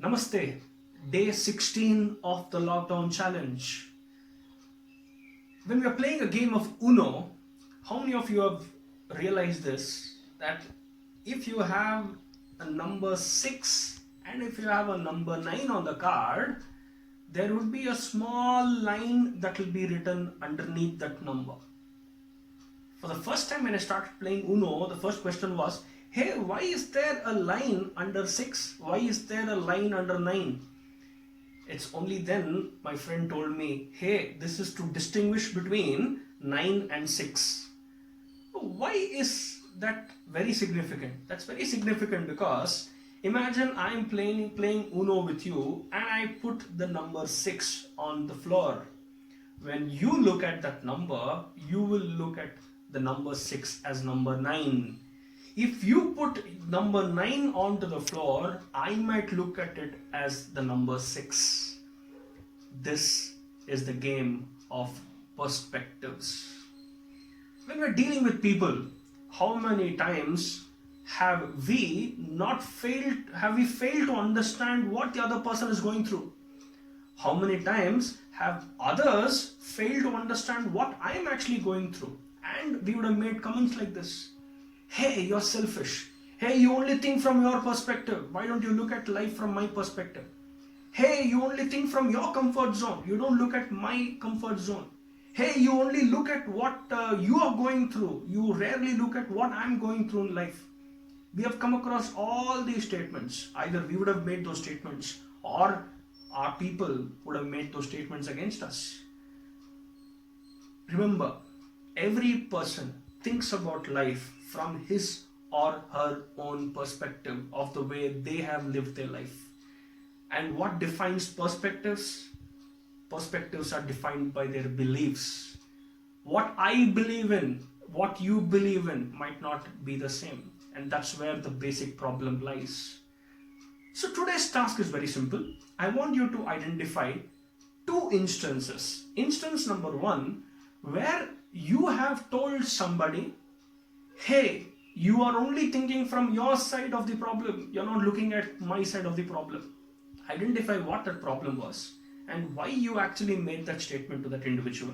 Namaste, day 16 of the lockdown challenge. When we are playing a game of Uno, how many of you have realized this? That if you have a number 6 and if you have a number 9 on the card, there would be a small line that will be written underneath that number. For the first time when I started playing Uno, the first question was, hey, why is there a line under 6? Why is there a line under 9? It's only then my friend told me, hey, this is to distinguish between 9 and 6. Why is that very significant? That's very significant because imagine I'm playing Uno with you and I put the number 6 on the floor. When you look at that number, you will look at the number 6 as number 9. If you put number 9 onto the floor, I might look at it as the number 6. This is the game of perspectives. When we're dealing with people, how many times have we failed to understand what the other person is going through? How many times have others failed to understand what I am actually going through? And we would have made comments like this. Hey, you're selfish. Hey, you only think from your perspective. Why don't you look at life from my perspective? Hey, you only think from your comfort zone. You don't look at my comfort zone. Hey, you only look at what you are going through. You rarely look at what I'm going through in life. We have come across all these statements. Either we would have made those statements or our people would have made those statements against us. Remember, every person thinks about life from his or her own perspective of the way they have lived their life. And what defines perspectives? Perspectives are defined by their beliefs. What I believe in, what you believe in might not be the same. And that's where the basic problem lies. So today's task is very simple. I want you to identify two instances. Instance number 1, where you have told somebody, hey, you are only thinking from your side of the problem. You're not looking at my side of the problem. Identify what that problem was and why you actually made that statement to that individual.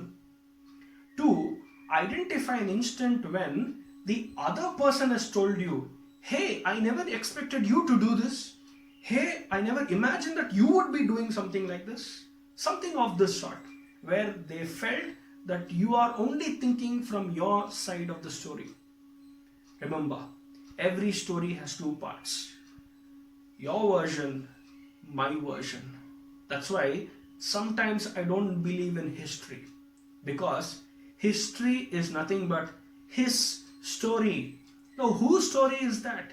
2, identify an instant when the other person has told you, hey, I never expected you to do this. Hey, I never imagined that you would be doing something like this. Something of this sort, where they felt that you are only thinking from your side of the story. Remember, every story has 2 parts. Your version, my version. That's why sometimes I don't believe in history, because history is nothing but his story. Now, whose story is that?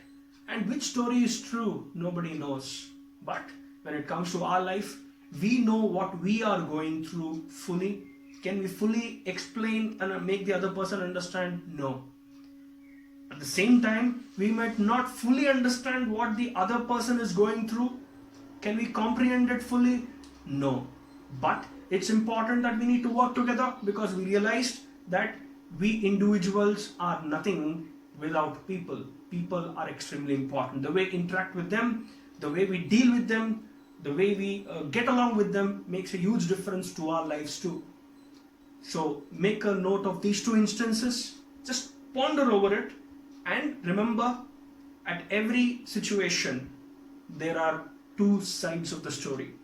And which story is true? Nobody knows. But when it comes to our life, we know what we are going through fully. Can we fully explain and make the other person understand? No. At the same time, we might not fully understand what the other person is going through. Can we comprehend it fully? No. But it's important that we need to work together, because we realized that we individuals are nothing without people. People are extremely important. The way we interact with them, the way we deal with them, the way we get along with them makes a huge difference to our lives too. So make a note of these 2 instances. Just ponder over it. And remember, at every situation, there are 2 sides of the story.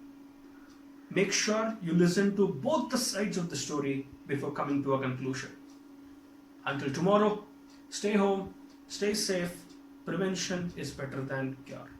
Make sure you listen to both the sides of the story before coming to a conclusion. Until tomorrow, stay home, stay safe. Prevention is better than cure.